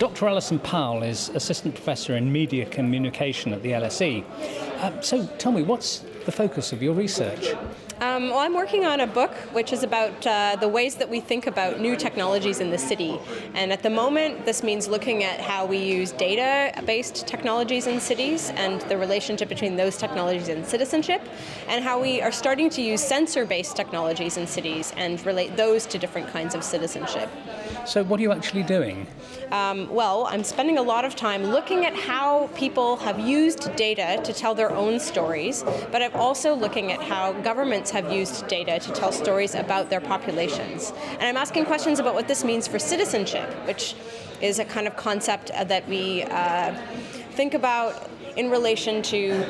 Dr. Alison Powell is Assistant Professor in Media Communication at the LSE. So tell me, what's the focus of your research? Well, I'm working on a book which is about the ways that we think about new technologies in the city. And at the moment, this means looking at how we use data-based technologies in cities and the relationship between those technologies and citizenship, and how we are starting to use sensor-based technologies in cities and relate those to different kinds of citizenship. So what are you actually doing? Well, I'm spending a lot of time looking at how people have used data to tell their own stories, but I'm also looking at how governments have used data to tell stories about their populations. And I'm asking questions about what this means for citizenship, which is a kind of concept that we think about in relation to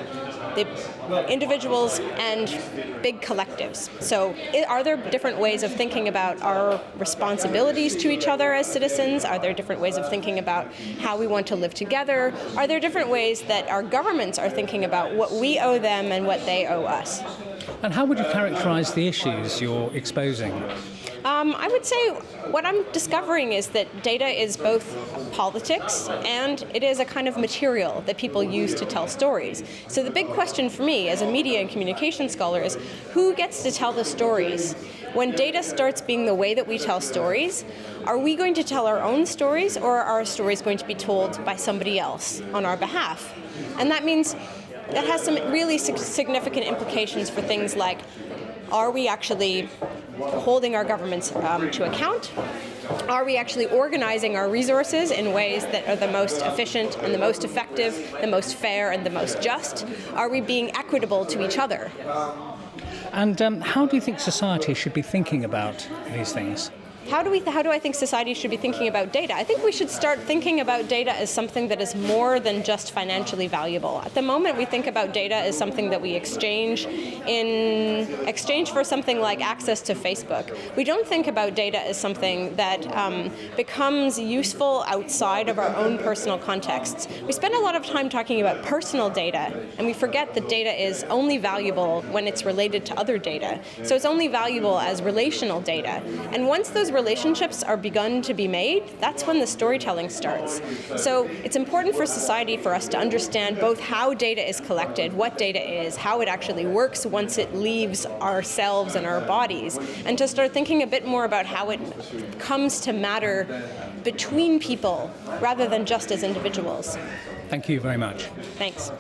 the individuals and big collectives. So are there different ways of thinking about our responsibilities to each other as citizens? Are there different ways of thinking about how we want to live together? Are there different ways that our governments are thinking about what we owe them and what they owe us? And how would you characterize the issues you're exposing? I would say what I'm discovering is that data is both politics and it is a kind of material that people use to tell stories. So the big question for me as a media and communication scholar is who gets to tell the stories? When data starts being the way that we tell stories, are we going to tell our own stories, or are our stories going to be told by somebody else on our behalf? And that means that has some really significant implications for things like, are we actually holding our governments to account? Are we actually organizing our resources in ways that are the most efficient and the most effective, the most fair and the most just? Are we being equitable to each other? And how do you think society should be thinking about these things? How do I think society should be thinking about data? I think we should start thinking about data as something that is more than just financially valuable. At the moment, we think about data as something that we exchange in exchange for something like access to Facebook. We don't think about data as something that becomes useful outside of our own personal contexts. We spend a lot of time talking about personal data, and we forget that data is only valuable when it's related to other data. So it's only valuable as relational data. And once those relationships are begun to be made, that's when the storytelling starts. So it's important for society for us to understand both how data is collected, what data is, how it actually works once it leaves ourselves and our bodies, and to start thinking a bit more about how it comes to matter between people rather than just as individuals. Thank you very much. Thanks.